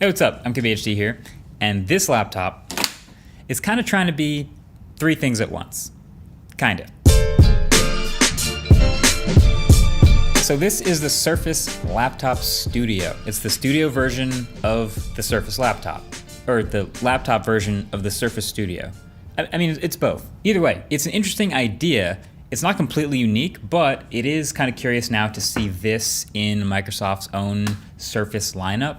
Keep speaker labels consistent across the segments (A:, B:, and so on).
A: Hey, what's up? I'm KBHD here, and this laptop is kind of trying to be three things at once. Kinda. So this is the Surface Laptop Studio. It's the studio version of the Surface laptop, or the laptop version of the Surface Studio. I mean, it's both. Either way, it's an interesting idea. It's not completely unique, but it is kind of curious now to see this in Microsoft's own Surface lineup.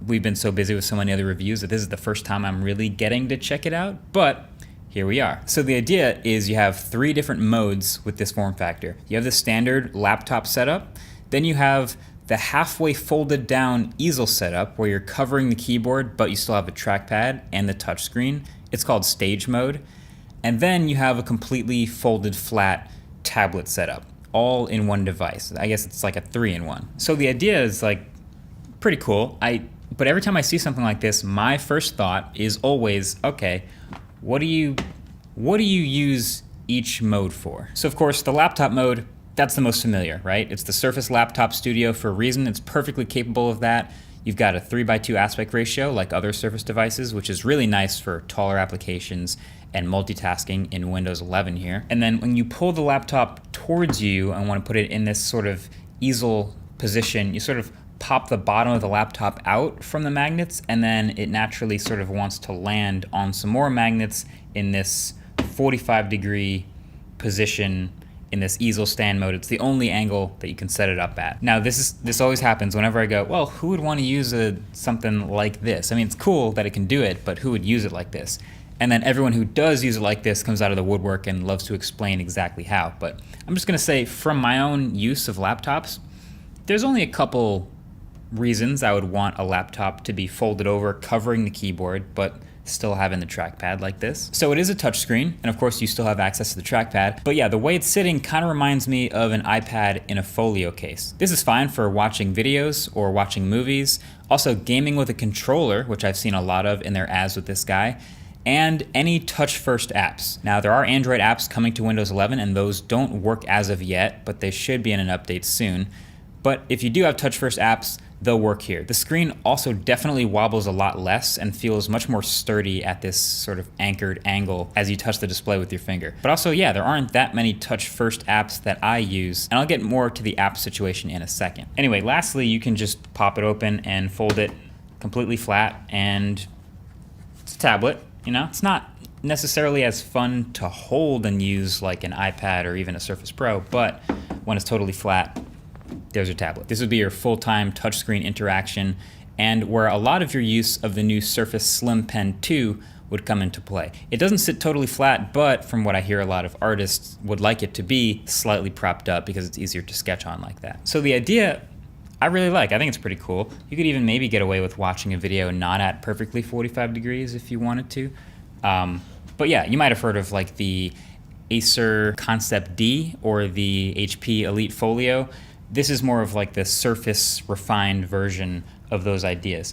A: We've been so busy with so many other reviews that this is the first time I'm really getting to check it out, but here we are. So the idea is you have three different modes with this form factor. You have the standard laptop setup, then you have the halfway folded down easel setup where you're covering the keyboard, but you still have the trackpad and the touchscreen. It's called stage mode. And then you have a completely folded flat tablet setup, all in one device. I guess it's like a 3-in-1. So the idea is like pretty cool. But every time I see something like this, my first thought is always, okay, what do you use each mode for? So of course, the laptop mode, that's the most familiar, right? It's the Surface Laptop Studio for a reason. It's perfectly capable of that. You've got a 3:2 aspect ratio like other Surface devices, which is really nice for taller applications and multitasking in Windows 11 here. And then when you pull the laptop towards you and want to put it in this sort of easel position, you sort of pop the bottom of the laptop out from the magnets, and then it naturally sort of wants to land on some more magnets in this 45-degree position in this easel stand mode. It's the only angle that you can set it up at. Now this always happens whenever I go, well, who would want to use something like this? I mean, it's cool that it can do it, but who would use it like this? And then everyone who does use it like this comes out of the woodwork and loves to explain exactly how. But I'm just gonna say, from my own use of laptops, there's only a couple reasons I would want a laptop to be folded over, covering the keyboard, but still having the trackpad like this. So it is a touchscreen, and of course you still have access to the trackpad. But yeah, the way it's sitting kind of reminds me of an iPad in a folio case. This is fine for watching videos or watching movies. Also gaming with a controller, which I've seen a lot of in their ads with this guy, and any touch-first apps. Now there are Android apps coming to Windows 11, and those don't work as of yet, but they should be in an update soon. But if you do have touch-first apps, they'll work here. The screen also definitely wobbles a lot less and feels much more sturdy at this sort of anchored angle as you touch the display with your finger. But also, yeah, there aren't that many touch-first apps that I use, and I'll get more to the app situation in a second. Anyway, lastly, you can just pop it open and fold it completely flat, and it's a tablet, you know? It's not necessarily as fun to hold and use like an iPad or even a Surface Pro, but when it's totally flat, there's your tablet. This would be your full-time touchscreen interaction, and where a lot of your use of the new Surface Slim Pen 2 would come into play. It doesn't sit totally flat, but from what I hear, a lot of artists would like it to be slightly propped up because it's easier to sketch on like that. So the idea I really like. I think it's pretty cool. You could even maybe get away with watching a video not at perfectly 45 degrees if you wanted to. But yeah, you might have heard of like the Acer Concept D or the HP Elite Folio. This is more of like the Surface refined version of those ideas.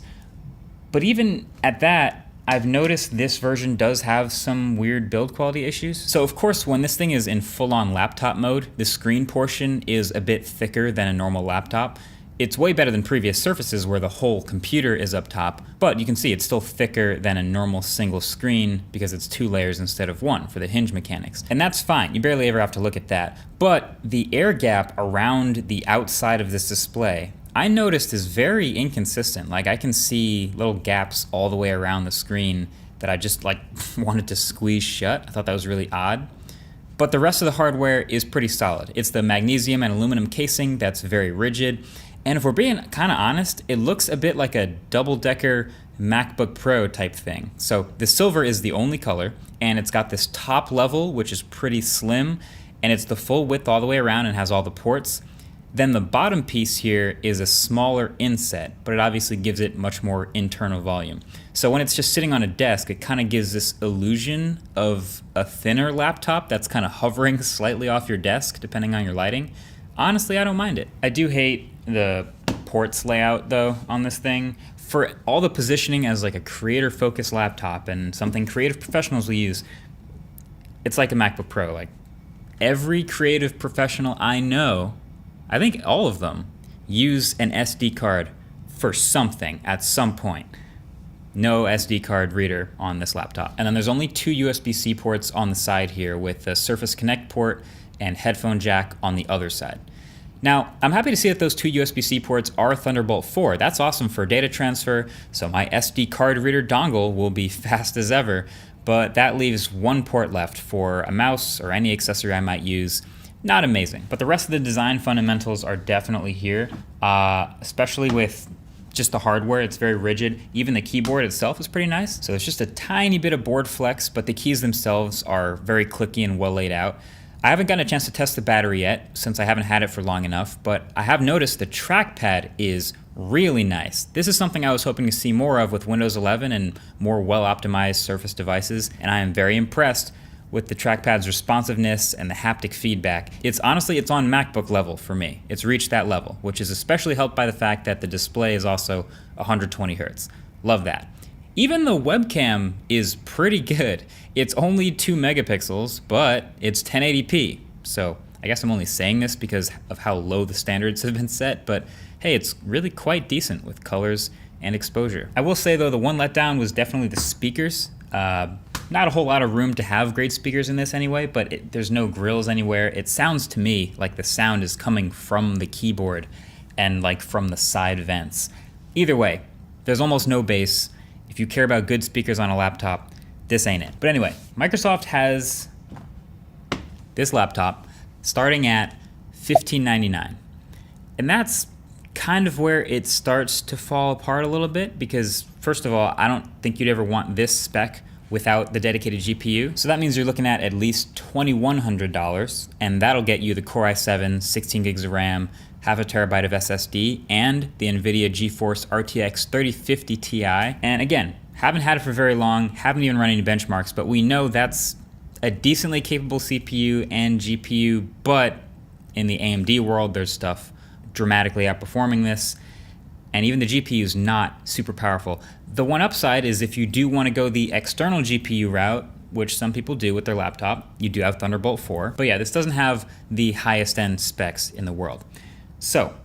A: But even at that, I've noticed this version does have some weird build quality issues. So of course, when this thing is in full-on laptop mode, the screen portion is a bit thicker than a normal laptop. It's way better than previous Surfaces where the whole computer is up top, but you can see it's still thicker than a normal single screen because it's 2 layers instead of 1 for the hinge mechanics. And that's fine, you barely ever have to look at that. But the air gap around the outside of this display, I noticed is very inconsistent. Like I can see little gaps all the way around the screen that I just like wanted to squeeze shut. I thought that was really odd. But the rest of the hardware is pretty solid. It's the magnesium and aluminum casing that's very rigid. And if we're being kind of honest, it looks a bit like a double-decker MacBook Pro type thing. So the silver is the only color, and it's got this top level, which is pretty slim, and it's the full width all the way around and has all the ports. Then the bottom piece here is a smaller inset, but it obviously gives it much more internal volume. So when it's just sitting on a desk, it kind of gives this illusion of a thinner laptop that's kind of hovering slightly off your desk, depending on your lighting. Honestly, I don't mind it. I do hate the ports layout though on this thing. For all the positioning as like a creator focused laptop and something creative professionals will use, it's like a MacBook Pro. Like every creative professional I know, I think all of them, use an SD card for something at some point. No SD card reader on this laptop. And then there's only 2 USB-C ports on the side here with the Surface Connect port and headphone jack on the other side. Now, I'm happy to see that those 2 USB-C ports are Thunderbolt 4. That's awesome for data transfer, so my SD card reader dongle will be fast as ever, but that leaves 1 port left for a mouse or any accessory I might use. Not amazing, but the rest of the design fundamentals are definitely here, especially with just the hardware. It's very rigid. Even the keyboard itself is pretty nice. So there's just a tiny bit of board flex, but the keys themselves are very clicky and well laid out. I haven't gotten a chance to test the battery yet since I haven't had it for long enough, but I have noticed the trackpad is really nice. This is something I was hoping to see more of with Windows 11 and more well-optimized Surface devices, and I am very impressed with the trackpad's responsiveness and the haptic feedback. It's on MacBook level for me. It's reached that level, which is especially helped by the fact that the display is also 120 Hz. Love that. Even the webcam is pretty good. It's only 2 megapixels, but it's 1080p. So I guess I'm only saying this because of how low the standards have been set, but hey, it's really quite decent with colors and exposure. I will say though, the one letdown was definitely the speakers. Not a whole lot of room to have great speakers in this anyway, but there's no grills anywhere. It sounds to me like the sound is coming from the keyboard and like from the side vents. Either way, there's almost no bass. If you care about good speakers on a laptop, this ain't it. But anyway, Microsoft has this laptop starting at $1599. And that's kind of where it starts to fall apart a little bit because, first of all, I don't think you'd ever want this spec without the dedicated GPU. So that means you're looking at least $2,100, and that'll get you the Core i7, 16 gigs of RAM, half a terabyte of SSD, and the NVIDIA GeForce RTX 3050 Ti. And again, haven't had it for very long, haven't even run any benchmarks, but we know that's a decently capable CPU and GPU, but in the AMD world, there's stuff dramatically outperforming this, and even the GPU is not super powerful. The one upside is if you do want to go the external GPU route, which some people do with their laptop, you do have Thunderbolt 4. But yeah, this doesn't have the highest end specs in the world. So,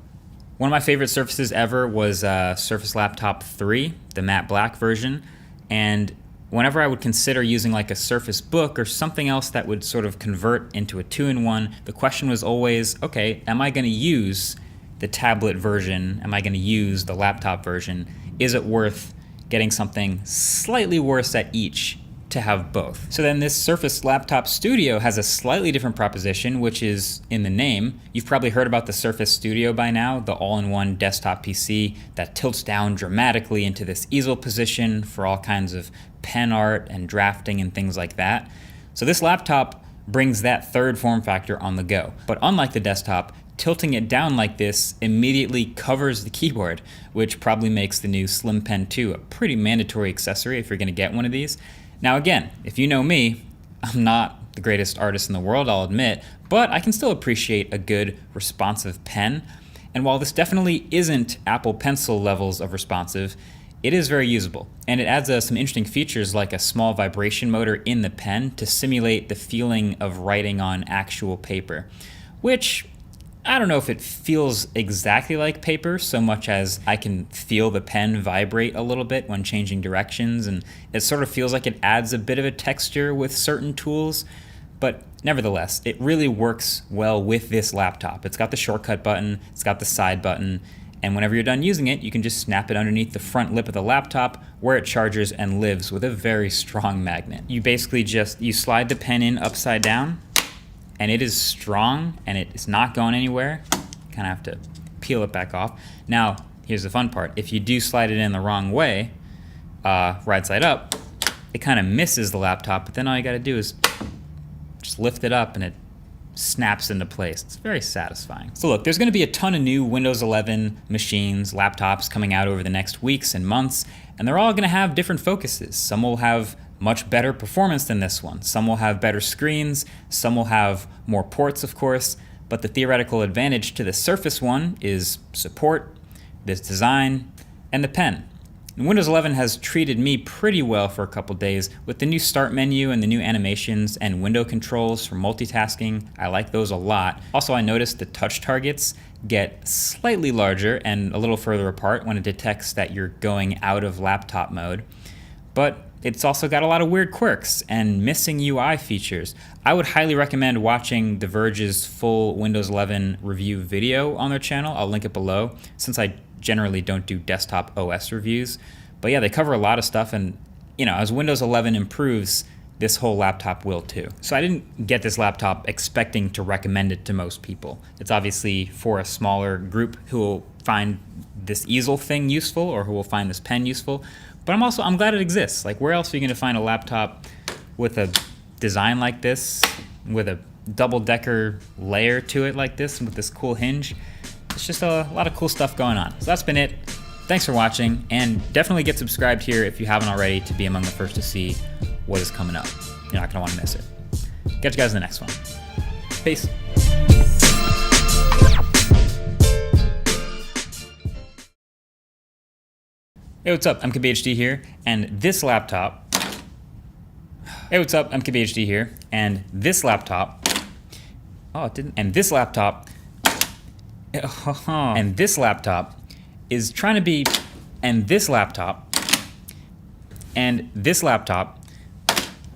A: one of my favorite Surfaces ever was Surface Laptop 3, the matte black version, and whenever I would consider using like a Surface Book or something else that would sort of convert into a 2-in-1, the question was always, okay, am I going to use the tablet version? Am I going to use the laptop version? Is it worth getting something slightly worse at each to have both? So then this Surface Laptop Studio has a slightly different proposition, which is in the name. You've probably heard about the Surface Studio by now, the all-in-one desktop PC that tilts down dramatically into this easel position for all kinds of pen art and drafting and things like that. So this laptop brings that third form factor on the go. But unlike the desktop, tilting it down like this immediately covers the keyboard, which probably makes the new Slim Pen 2 a pretty mandatory accessory if you're going to get one of these. Now again, if you know me, I'm not the greatest artist in the world, I'll admit, but I can still appreciate a good responsive pen. And while this definitely isn't Apple Pencil levels of responsive, it is very usable. And it adds some interesting features like a small vibration motor in the pen to simulate the feeling of writing on actual paper, which I don't know if it feels exactly like paper so much as I can feel the pen vibrate a little bit when changing directions, and it sort of feels like it adds a bit of a texture with certain tools. But nevertheless, it really works well with this laptop. It's got the shortcut button, it's got the side button, and whenever you're done using it, you can just snap it underneath the front lip of the laptop where it charges and lives with a very strong magnet. You basically you slide the pen in upside down, and it is strong and it is not going anywhere. Kind of have to peel it back off. Now, here's the fun part. If you do slide it in the wrong way, right side up, it kind of misses the laptop, but then all you gotta do is just lift it up and it snaps into place. It's very satisfying. So look, there's gonna be a ton of new Windows 11 machines, laptops coming out over the next weeks and months, and they're all gonna have different focuses. Some will have much better performance than this one. Some will have better screens, some will have more ports, of course, but the theoretical advantage to the Surface one is support, this design, and the pen. And Windows 11 has treated me pretty well for a couple days. With the new start menu and the new animations and window controls for multitasking, I like those a lot. Also, I noticed the touch targets get slightly larger and a little further apart when it detects that you're going out of laptop mode. But it's also got a lot of weird quirks and missing UI features. I would highly recommend watching The Verge's full Windows 11 review video on their channel. I'll link it below, since I generally don't do desktop OS reviews. But yeah, they cover a lot of stuff, and as Windows 11 improves, this whole laptop will too. So I didn't get this laptop expecting to recommend it to most people. It's obviously for a smaller group who will find this easel thing useful or who will find this pen useful. But I'm glad it exists. Like, where else are you gonna find a laptop with a design like this, with a double-decker layer to it like this, and with this cool hinge? It's just a lot of cool stuff going on. So that's been it. Thanks for watching, and definitely get subscribed here if you haven't already to be among the first to see what is coming up. You're not gonna wanna miss it. Catch you guys in the next one. Peace. Hey, what's up? I'm KBHD here, and this laptop. Hey, what's up? I'm KBHD here, and this laptop. Oh, it didn't. And this laptop. And this laptop is trying to be. And this laptop. And this laptop.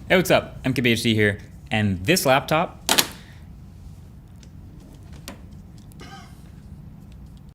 A: Hey, what's up? I'm KBHD here, and this laptop